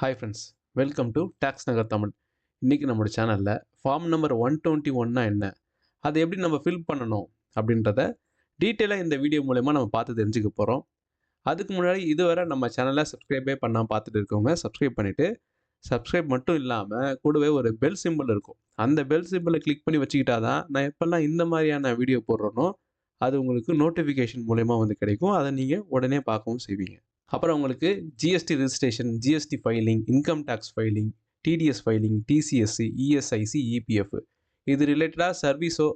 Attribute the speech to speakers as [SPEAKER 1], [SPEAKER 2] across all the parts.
[SPEAKER 1] Hi friends, welcome to tax Nagar Tamil. இன்றைக்கி நம்மளோட சேனலில் ஃபார்ம் நம்பர் 121னா என்ன, அதை எப்படி நம்ம ஃபில் பண்ணணும் அப்படின்றத டீட்டெயிலாக இந்த வீடியோ மூலயமா நம்ம பார்த்து தெரிஞ்சுக்க போகிறோம். அதுக்கு முன்னாடி இதுவரை நம்ம சேனலை சப்ஸ்கிரைபே பண்ணாமல் பார்த்துட்டு இருக்கவங்க சப்ஸ்கிரைப் பண்ணிவிட்டு, சப்ஸ்கிரைப் மட்டும் இல்லாமல் கூடவே ஒரு பெல் சிம்பிள் இருக்கும். அந்த பெல் சிம்பிளை கிளிக் பண்ணி வச்சுக்கிட்டா தான் நான் எப்போல்லாம் இந்த மாதிரியான வீடியோ போடுறேனோ அது உங்களுக்கு நோட்டிஃபிகேஷன் மூலயமா வந்து கிடைக்கும். அதை நீங்கள் உடனே பார்க்கவும் செய்வீங்க. அப்புறம் உங்களுக்கு GST registration, GST filing, income tax filing, TDS filing, TCS, ESIC, EPF இது ரிலேட்டடாக சர்வீஸோ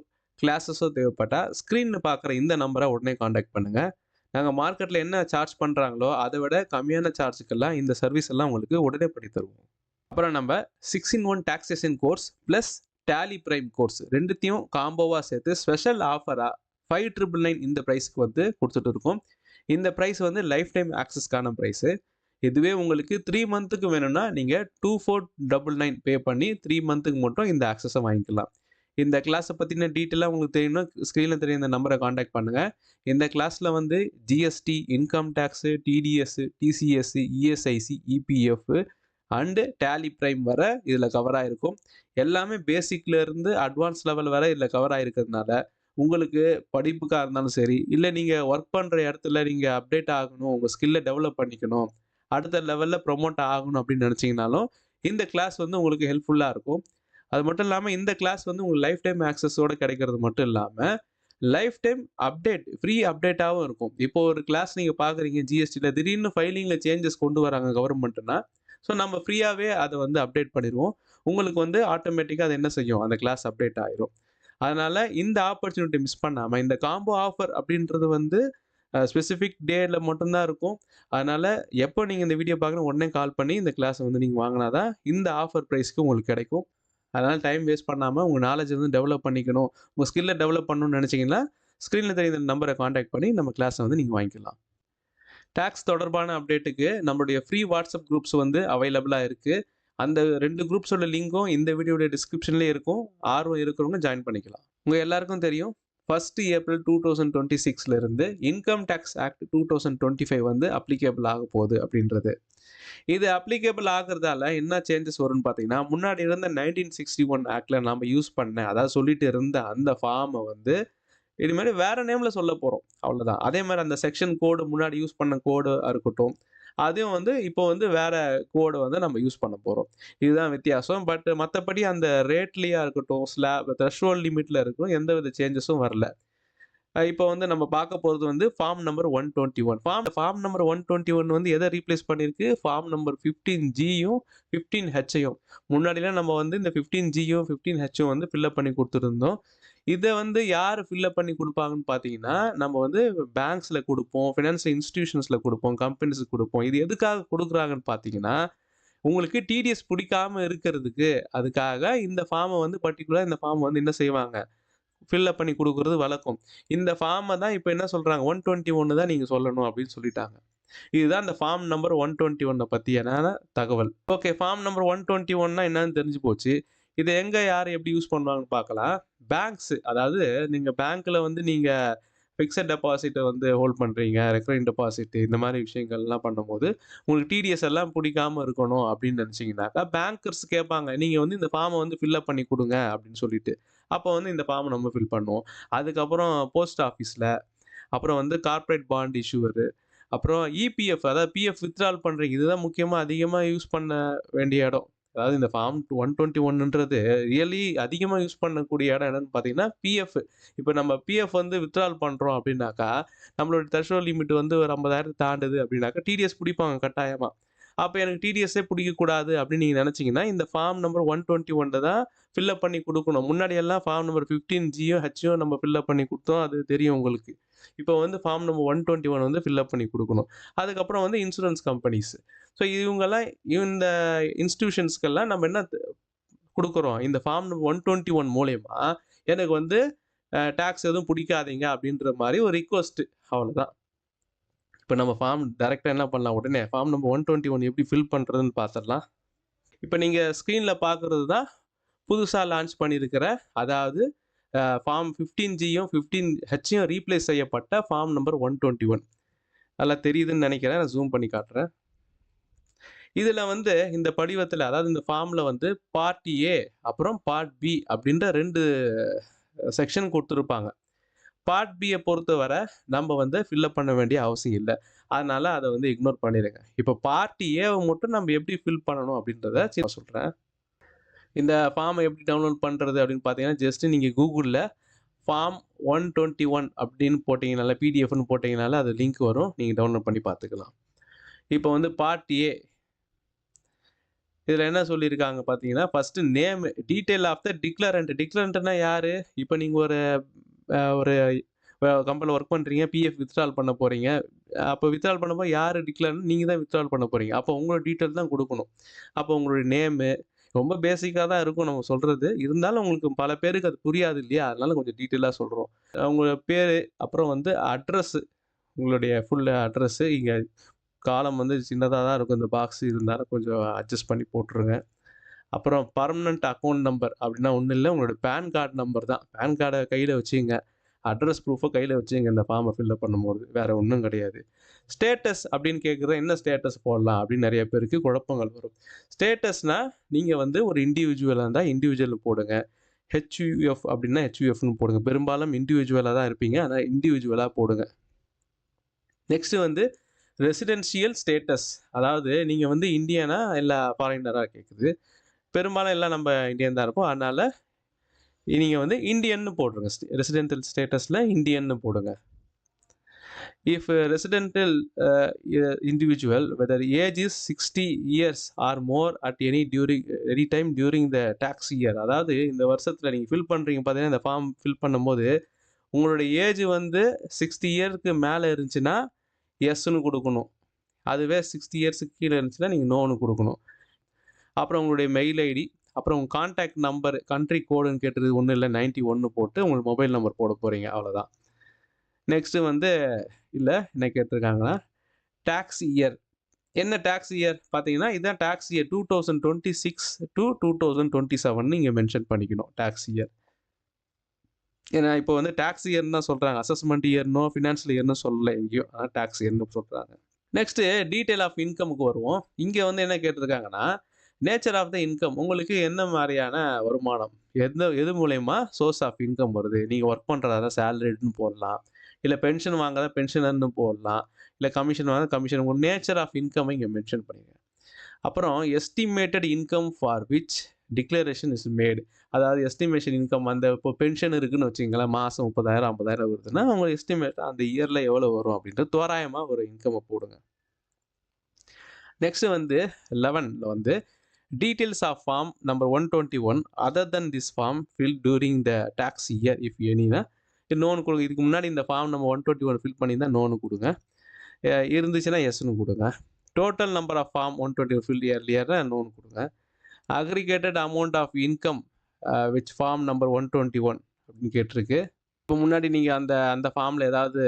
[SPEAKER 1] கிளாஸஸோ தேவைப்பட்டால் ஸ்க்ரீனில் பார்க்குற இந்த நம்பரை உடனே காண்டாக்ட் பண்ணுங்கள். நாங்கள் மார்க்கெட்டில் என்ன சார்ஜ் பண்ணுறாங்களோ அதை விட கம்மியான சார்ஜுக்கெல்லாம் இந்த சர்வீஸ் எல்லாம் உங்களுக்கு உடனே பண்ணி தருவோம். அப்புறம் நம்ம 6-in-1 taxation course plus Tally Prime course ரெண்டுத்தையும் காம்போவாக சேர்த்து ஸ்பெஷல் ஆஃபராக 5,999 இந்த ப்ரைஸுக்கு வந்து கொடுத்துட்டு இருக்கோம். இந்த ப்ரைஸ் வந்து லைஃப் டைம் ஆக்சஸ்க்கான ப்ரைஸு. இதுவே உங்களுக்கு 3 மந்த்துக்கு வேணும்னா நீங்கள் 2499 பே பண்ணி 3 மந்த்துக்கு மட்டும் இந்த ஆக்சஸை வாங்கிக்கலாம். இந்த கிளாஸை பற்றின டீட்டெயிலாக உங்களுக்கு தெரியணும்னா ஸ்க்ரீனில் தெரிய இந்த நம்பரை காண்டாக்ட் பண்ணுங்கள். இந்த கிளாஸில் வந்து GST, income tax, TDS, TCS, ESIC, EPF and Tally Prime வர இதில் கவர் ஆகிருக்கும். எல்லாமே பேசிக்லேருந்து அட்வான்ஸ் லெவல் வர இதில் கவர் ஆகிருக்கிறதுனால உங்களுக்கு படிப்புக்காக இருந்தாலும் சரி, இல்லை நீங்கள் ஒர்க் பண்ணுற இடத்துல நீங்கள் அப்டேட் ஆகணும், உங்கள் ஸ்கில்லை டெவலப் பண்ணிக்கணும், அடுத்த லெவலில் ப்ரொமோட் ஆகணும் அப்படின்னு நினச்சிங்கனாலும் இந்த கிளாஸ் வந்து உங்களுக்கு ஹெல்ப்ஃபுல்லாக இருக்கும். அது மட்டும் இல்லாமல் இந்த கிளாஸ் வந்து உங்களுக்கு லைஃப் டைம் ஆக்சஸோடு கிடைக்கிறது மட்டும் இல்லாமல் லைஃப் டைம் அப்டேட், ஃப்ரீ அப்டேட்டாகவும் இருக்கும். இப்போ ஒரு கிளாஸ் நீங்கள் பார்க்குறீங்க ஜிஎஸ்டியில், திடீர்னு ஃபைலிங்கில் சேஞ்சஸ் கொண்டு வராங்க கவர்மெண்ட்டுனா, ஸோ நம்ம ஃப்ரீயாகவே அதை வந்து அப்டேட் பண்ணிடுவோம். உங்களுக்கு வந்து ஆட்டோமேட்டிக்காக அது என்ன செய்யும், அந்த கிளாஸ் அப்டேட் ஆயிரும். அதனால் இந்த ஆப்பர்ச்சுனிட்டி மிஸ் பண்ணாமல், இந்த காம்போ ஆஃபர் அப்படின்றது வந்து ஸ்பெசிஃபிக் டேயில் மட்டும்தான் இருக்கும். அதனால் எப்போ நீங்கள் இந்த வீடியோ பார்க்கணும் உடனே கால் பண்ணி இந்த கிளாஸை வந்து நீங்கள் வாங்கினா தான் இந்த ஆஃபர் ப்ரைஸ்க்கு உங்களுக்கு கிடைக்கும். அதனால் டைம் வேஸ்ட் பண்ணாமல் உங்கள் நாலேஜ் வந்து டெவலப் பண்ணிக்கணும், உங்கள் ஸ்கில்லை டெவலப் பண்ணணும்னு நினச்சிங்கன்னா ஸ்க்ரீனில் தெரியுற நம்பரை காண்டாக்ட் பண்ணி நம்ம கிளாஸை வந்து நீங்கள் வாங்கிக்கலாம். டேக்ஸ் தொடர்பான அப்டேட்டுக்கு நம்மளுடைய ஃப்ரீ வாட்ஸ்அப் குரூப்ஸ் வந்து அவைலபிளாக இருக்குது. அந்த 2 குரூப்ஸோட லிங்க்கும் இந்த வீடியோட டிஸ்கிரிப்ஷன்லேயே இருக்கும். ஆர்வம் இருக்கிறவங்க ஜாயின் பண்ணிக்கலாம். உங்கள் எல்லாருக்கும் தெரியும், 1 ஏப்ரல் 2026 இருந்து இன்கம் டேக்ஸ் ஆக்ட் 2025 வந்து அப்ளிகேபிள் ஆக போகுது அப்படின்றது. இது அப்ளிகேபிள் ஆகிறதால என்ன சேஞ்சஸ் வரும்னு பார்த்தீங்கன்னா, முன்னாடி இருந்த 1961 ஆக்டில் நம்ம யூஸ் பண்ண, அதாவது சொல்லிட்டு இருந்த அந்த ஃபார்மை வந்து இனிமேல் வேற நேம்ல சொல்ல போகிறோம், அவ்வளோதான். அதே மாதிரி அந்த செக்ஷன் கோடு, முன்னாடி யூஸ் பண்ண கோடு இருக்கட்டும், அதையும் வந்து இப்போ வந்து வேற கோடை வந்து நம்ம யூஸ் பண்ண போகிறோம். இதுதான் வித்தியாசம். பட் மற்றபடி அந்த ரேட்லேயா இருக்கட்டும், ஸ்லாப் த்ரெஷ்ஹோல்ட் லிமிட்டில் இருக்கும், எந்தவித சேஞ்சஸும் வரல. இப்போ வந்து நம்ம பார்க்க போகிறது வந்து ஃபார்ம் நம்பர் 121. ஃபார்ம் நம்பர் 121 வந்து எதை ரீப்ளேஸ் பண்ணியிருக்கு, ஃபார்ம் நம்பர் 15Gயும் 15Hயும். முன்னாடிலாம் நம்ம வந்து இந்த 15Gயும் 15Hயும் வந்து ஃபில்அப் பண்ணி கொடுத்துருந்தோம். இதை வந்து யார் ஃபில்அப் பண்ணி கொடுப்பாங்கன்னு பார்த்தீங்கன்னா, நம்ம வந்து பேங்க்ஸில் கொடுப்போம், ஃபினான்ஷியல் இன்ஸ்டிடியூஷன்ஸில் கொடுப்போம், கம்பெனிஸுக்கு கொடுப்போம். இது எதுக்காக கொடுக்குறாங்கன்னு பார்த்தீங்கன்னா, உங்களுக்கு டிடிஎஸ் பிடிக்காம இருக்கிறதுக்கு, அதுக்காக இந்த ஃபார்மை வந்து பர்ட்டிகுலராக இந்த ஃபார்ம் வந்து என்ன செய்வாங்க, ஃபில்அப் பண்ணி கொடுக்குறது வழக்கம். இந்த ஃபார்மை தான் இப்போ என்ன சொல்கிறாங்க, 121 தான் நீங்கள் சொல்லணும் அப்படின்னு சொல்லிட்டாங்க. இதுதான் இந்த ஃபார்ம் நம்பர் 121 பற்றியான தகவல். ஓகே, ஃபார்ம் நம்பர் 121னா என்னன்னு தெரிஞ்சு போச்சு. இதை எங்கே யார் எப்படி யூஸ் பண்ணுவாங்கன்னு பார்க்கலாம். பேங்க்ஸு, அதாவது நீங்கள் பேங்க்கில் வந்து நீங்கள் ஃபிக்ஸட் டெபாசிட்டை வந்து ஹோல்ட் பண்ணுறீங்க, ரெக்கரிங் டெபாசிட் இந்த மாதிரி விஷயங்கள்லாம் பண்ணும்போது உங்களுக்கு டிடிஎஸ் எல்லாம் பிடிக்காம இருக்கணும் அப்படின்னு நினச்சிங்கனாக்கா, பேங்கர்ஸ் கேட்பாங்க, நீங்கள் வந்து இந்த ஃபார்மை வந்து ஃபில்அப் பண்ணி கொடுங்க அப்படின்னு சொல்லிட்டு. அப்போ வந்து இந்த ஃபார்மை நம்ம ஃபில் பண்ணுவோம். அதுக்கப்புறம் போஸ்ட் ஆஃபீஸில், அப்புறம் வந்து கார்ப்பரேட் பாண்ட் இஷ்யூவரு, அப்புறம் இபிஎஃப், அதாவது பிஎஃப் வித்ட்ரால் பண்ணுறீங்க. இதுதான் முக்கியமாக அதிகமாக யூஸ் பண்ண வேண்டிய இடம். அதாவது இந்த ஃபார்ம் 121ன்றது ரியலி அதிகமாக யூஸ் பண்ணக்கூடிய இடம் என்னன்னு பார்த்தீங்கன்னா பிஎஃப். இப்போ நம்ம பிஎஃப் வந்து வித்ட்ரால் பண்ணுறோம் அப்படின்னாக்கா, நம்மளோட த்ரெஷ்ஹோல்ட் லிமிட் வந்து ஒரு 50,000 தாண்டுது அப்படின்னாக்கா டிடிஎஸ் பிடிப்பாங்க கட்டாயமாக. அப்போ எனக்கு டிடிஎஸ்ஸே பிடிக்கக்கூடாது அப்படின்னு நீங்கள் நினச்சிங்கன்னா, இந்த ஃபார்ம் நம்பர் 121 தான் ஃபில்அப் பண்ணி கொடுக்கணும். முன்னாடி எல்லாம் ஃபார்ம் நம்பர் 15Gயும் Hயும் நம்ம ஃபில்அப் பண்ணி கொடுத்தோம், அது தெரியும் உங்களுக்கு. இப்போ வந்து ஃபார்ம் நம்பர் 121 வந்து ஃபில்அப் பண்ணி கொடுக்கணும். அதுக்கப்புறம் வந்து இன்சூரன்ஸ் கம்பெனிஸ். ஸோ இவங்கெல்லாம், இந்த இன்ஸ்டிடியூஷன்ஸ்க்கெல்லாம் நம்ம என்ன கொடுக்குறோம், இந்த ஃபார்ம் நம்பர் 121 மூலயமா எனக்கு வந்து டேக்ஸ் எதுவும் பிடிக்காதீங்க அப்படின்ற மாதிரி ஒரு ரிக்வஸ்ட்டு, அவ்வளோதான். இப்போ நம்ம ஃபார்ம் டைரெக்டாக என்ன பண்ணலாம், உடனே ஃபார்ம் நம்பர் 121 எப்படி ஃபில் பண்ணுறதுன்னு பார்த்துடலாம். இப்போ நீங்கள் ஸ்க்ரீனில் பார்க்குறது தான் புதுசாக லான்ச் பண்ணியிருக்கிற, அதாவது ஃபார்ம் 15Gயும் 15Hயும் ரீப்ளேஸ் செய்யப்பட்ட ஃபார்ம் நம்பர் 121. நல்லா தெரியுதுன்னு நினைக்கிறேன், நான் ஜூம் பண்ணி காட்டுறேன். இதில் வந்து இந்த படிவத்தில், அதாவது இந்த ஃபார்மில் வந்து பார்ட் ஏ அப்புறம் பார்ட் பி அப்படின்ற 2 செக்ஷன் கொடுத்துருப்பாங்க. பார்ட் பியை பொறுத்தவரை நம்ம வந்து ஃபில்அப் பண்ண வேண்டிய அவசியம் இல்லை. அதனால அதை வந்து இக்னோர் பண்ணிடுங்க. இப்போ பார்ட் ஏவை மட்டும் நம்ம எப்படி ஃபில் பண்ணணும் அப்படின்றத சொல்கிறேன். இந்த ஃபார்மை எப்படி டவுன்லோட் பண்ணுறது அப்படின்னு பார்த்தீங்கன்னா, ஜஸ்ட்டு நீங்கள் கூகுளில் ஃபார்ம் 121 அப்படின்னு போட்டிங்கனால, பிடிஎஃப்னு போட்டிங்கனால அது லிங்க் வரும். நீங்கள் டவுன்லோட் பண்ணி பார்த்துக்கலாம். இப்போ வந்து பார்ட் ஏ இதில் என்ன சொல்லியிருக்காங்க பார்த்தீங்கன்னா, first name, detail of the declarant. டிக்ளரண்ட்னா யார்? இப்போ நீங்கள் ஒரு கம்பெனியில் ஒர்க் பண்ணுறீங்க, பிஎஃப் வித்ட்ரால் பண்ண போகிறீங்க. அப்போ வித்ட்ரால் பண்ணும்போது யார் டிக்ளரண்ட்? நீங்கள் தான் வித்ட்ரால் பண்ண போகிறீங்க. அப்போ உங்களோட டீட்டெயில் தான் கொடுக்கணும். அப்போ உங்களுடைய நேமு ரொம்ப பேசிக்காக தான் இருக்கும் நம்ம சொல்கிறது. இருந்தாலும் உங்களுக்கு பல பேருக்கு அது புரியாது இல்லையா? அதனால கொஞ்சம் டீட்டெயிலாக சொல்கிறோம். உங்களோட பேர், அப்புறம் வந்து அட்ரஸ்ஸு, உங்களுடைய ஃபுல் அட்ரஸ்ஸு. இங்கே காலம் வந்து சின்னதாக தான் இருக்கும். இந்த பாக்ஸ் இருந்தாலும் கொஞ்சம் அட்ஜஸ்ட் பண்ணி போட்டுருங்க. அப்புறம் பர்மனெண்ட் அக்கௌண்ட் நம்பர் அப்படின்னா ஒன்றும் இல்லை, உங்களோட பேன் கார்டு நம்பர் தான். பேன் கார்டை கையில் வச்சுங்க. அட்ரஸ் ப்ரூஃபை கையில் வச்சுங்க இந்த ஃபார்மை ஃபில்அப் பண்ணும்போது. வேறு ஒன்றும் கிடையாது. ஸ்டேட்டஸ் அப்படின்னு கேட்குறது, என்ன ஸ்டேட்டஸ் போடலாம் அப்படின்னு நிறைய பேருக்கு குழப்பங்கள் வரும். ஸ்டேட்டஸ்னால் நீங்கள் வந்து ஒரு இண்டிவிஜுவலாக இருந்தால் இண்டிவிஜுவல் போடுங்க. ஹெச்யூஎஃப் அப்படின்னா ஹெச்யூஎஃப்னு போடுங்க. பெரும்பாலும் இண்டிவிஜுவலாக தான் இருப்பீங்க, ஆனால் இண்டிவிஜுவலாக போடுங்க. நெக்ஸ்ட்டு வந்து ரெசிடென்ஷியல் ஸ்டேட்டஸ், அதாவது நீங்கள் வந்து இந்தியனா இல்லை ஃபாரினராக கேட்குது. பெரும்பாலும் எல்லாம் நம்ம இந்தியன் தான் இருப்போம். அதனால் நீங்கள் வந்து இந்தியன்னு போடுங்க. ரெசிடென்ஷியல் ஸ்டேட்டஸில் இந்தியன்னு போடுங்க. If residential individual whether age is 60 years or more at any time during the tax year. அதாவது இந்த வருஷத்தில் நீங்கள் ஃபில் பண்ணுறீங்க பார்த்தீங்கன்னா, இந்த ஃபார்ம் ஃபில் பண்ணும்போது உங்களுடைய ஏஜ் வந்து 60 இயருக்கு மேலே இருந்துச்சுன்னா எஸ்ன்னு கொடுக்கணும். அதுவே 60 இயர்ஸுக்கு கீழே இருந்துச்சுன்னா நீங்கள் நோன்னு கொடுக்கணும். அப்புறம் உங்களுடைய மெயில் ஐடி, அப்புறம் உங்கள் கான்டாக்ட் நம்பர், கண்ட்ரி கோடுன்னு கேட்டது ஒன்றும் இல்லை, 91 போட்டு உங்களுக்கு மொபைல் நம்பர் போட போகிறீங்க, அவ்வளோதான். நெக்ஸ்ட்டு வந்து என்ன கேட்டிருக்காங்கன்னா, டேக்ஸ் இயர். என்ன டேக்ஸ் இயர் பார்த்தீங்கன்னா, இதுதான் டேக்ஸ் இயர் 2026 to 2027 இங்கே மென்ஷன் பண்ணிக்கணும் டேக்ஸ் இயர். ஏன்னா இப்போ வந்து டேக்ஸ் இயர்னு தான் சொல்கிறாங்க. அசஸ்மெண்ட் இயர்னோ ஃபினான்ஷியல் இயர்னு சொல்லலை எங்கேயும். ஆனால் டேக்ஸ் இயர்னு சொல்கிறாங்க. நெக்ஸ்ட்டு டீட்டெயில் ஆஃப் இன்கமுக்கு வருவோம். இங்கே வந்து என்ன கேட்டிருக்காங்கன்னா, நேச்சர் ஆஃப் த இன்கம், உங்களுக்கு என்ன மாதிரியான வருமானம், எது மூலயமா சோர்ஸ் ஆஃப் இன்கம் வருது. நீங்கள் ஒர்க் பண்ணுறதா சேலரின்னு போடலாம், இல்லை பென்ஷன் வாங்காத பென்ஷனர்னு போடலாம், இல்லை கமிஷன் வாங்க கமிஷன். உங்கள் நேச்சர் ஆஃப் இன்கம் இங்கே மென்ஷன் பண்ணிடுங்க. அப்புறம் estimated income for which declaration is மேடு. அதாவது எஸ்டிமேஷன் இன்கம், அந்த இப்போ பென்ஷன் இருக்குதுன்னு வச்சுங்களேன், மாதம் 30,000 50,000 வருதுன்னா அவங்க எஸ்டிமேட் அந்த இயரில் எவ்வளோ வரும் அப்படின்ட்டு தோராயமாக ஒரு இன்கம்மை போடுங்க. நெக்ஸ்ட்டு வந்து 11ல் வந்து details of form number 121 other than this form fill during the tax year if எனினா நோன்னு கொடுங்க. இதுக்கு முன்னாடி இந்த ஃபார்ம் நம்ம 121 ஃபில் பண்ணியிருந்தா நோன்னு கொடுங்க, இருந்துச்சுன்னா எஸ்ன்னு கொடுங்க. Total number of form 121 fill இயர்லியர்னா நோன்னு கொடுங்க. Aggregated amount of income which form number 121 அப்படின்னு கேட்டிருக்கு. இப்போ முன்னாடி நீங்கள் அந்த ஃபார்மில் ஏதாவது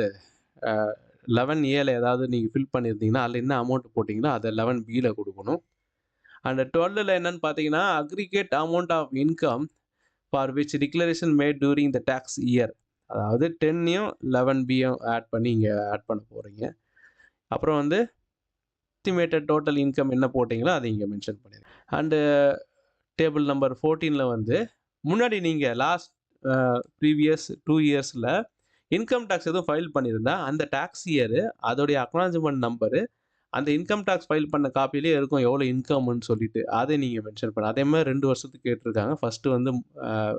[SPEAKER 1] 11A ஏதாவது நீங்கள் ஃபில் பண்ணியிருந்தீங்கன்னா அதில் என்ன அமௌண்ட் போட்டிங்கன்னா அதை 11Bயில் கொடுக்கணும். அண்ட் 12ல் என்னன்னு பார்த்தீங்கன்னா, aggregate amount of income for which declaration made during the tax year. அதாவது 10யும் 11Bயும் ஆட் பண்ணி இங்கே ஆட் பண்ண போகிறீங்க. அப்புறம் வந்து எஸ்டிமேட்டட் டோட்டல் இன்கம் என்ன போட்டிங்களோ அதை இங்கே மென்ஷன் பண்ணிடுங்க. அண்டு டேபிள் நம்பர் 14ல் வந்து முன்னாடி நீங்கள் லாஸ்ட் ப்ரீவியஸ் 2 இயர்ஸில் இன்கம் டேக்ஸ் எதுவும் ஃபைல் பண்ணியிருந்தா அந்த டேக்ஸ் இயரு அதோடைய அக்னாலஜ்மெண்ட் நம்பரு அந்த இன்கம் டேக்ஸ் ஃபைல் பண்ண காப்பிலே இருக்கும் எவ்வளோ இன்கம்னு சொல்லிட்டு, அதை நீங்கள் மென்ஷன் பண்ண. அதே மாதிரி 2 வருஷத்துக்கு கேட்டிருக்காங்க. ஃபஸ்ட்டு வந்து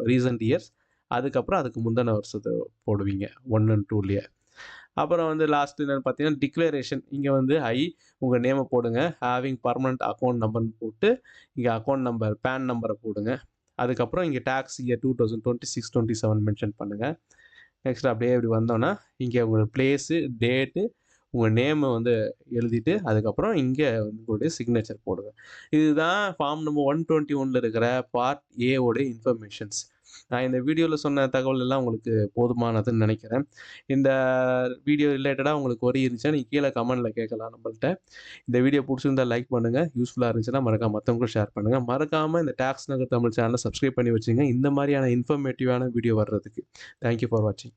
[SPEAKER 1] ரீசன்ட் இயர்ஸ், அதுக்கப்புறம் அதுக்கு முந்தின வருஷத்தை போடுவீங்க 1 and 2லேயே. அப்புறம் வந்து லாஸ்ட் என்னென்னு பார்த்தீங்கன்னா டிக்ளரேஷன். இங்கே வந்து உங்கள் நேமை போடுங்க, ஹேவிங் பர்மனண்ட் அக்கௌண்ட் நம்பர்னு போட்டு இங்கே அக்கௌண்ட் நம்பர் பேன் நம்பரை போடுங்க. அதுக்கப்புறம் இங்கே டேக்ஸ் இயர் 2026-27 மென்ஷன் பண்ணுங்கள். நெக்ஸ்ட் அப்படியே இப்படி வந்தோன்னா இங்கே உங்களோட பிளேஸு, டேட்டு, உங்கள் நேமை வந்து எழுதிட்டு அதுக்கப்புறம் இங்கே உங்களுடைய சிக்னேச்சர் போடுங்க. இதுதான் ஃபார்ம் நம்பர் 121ல் இருக்கிற பார்ட் ஏவோடைய இன்ஃபர்மேஷன்ஸ். நான் இந்த வீடியோவில் சொன்ன தகவல் எல்லாம் உங்களுக்கு போதுமானதுன்னு நினைக்கிறேன். இந்த வீடியோ ரிலேட்டடாக உங்களுக்கு ஒரே இருந்துச்சுன்னா நீங்கள் கீழே கமெண்டில் கேட்கலாம் நம்மள்கிட்ட. இந்த வீடியோ பிடிச்சிருந்தால் லைக் பண்ணுங்கள், யூஸ்ஃபுல்லாக இருந்துச்சுன்னா மறக்காம மற்றவங்களுக்கும் ஷேர் பண்ணுங்கள். மறக்காமல் இந்த டாக்ஸ் நகர் தமிழ் சேனலை சப்ஸ்கிரைப் பண்ணி வச்சுங்க இந்த மாதிரியான இன்ஃபர்மேட்டிவான வீடியோ வர்றதுக்கு. தேங்க்யூ ஃபார் வாட்சிங்.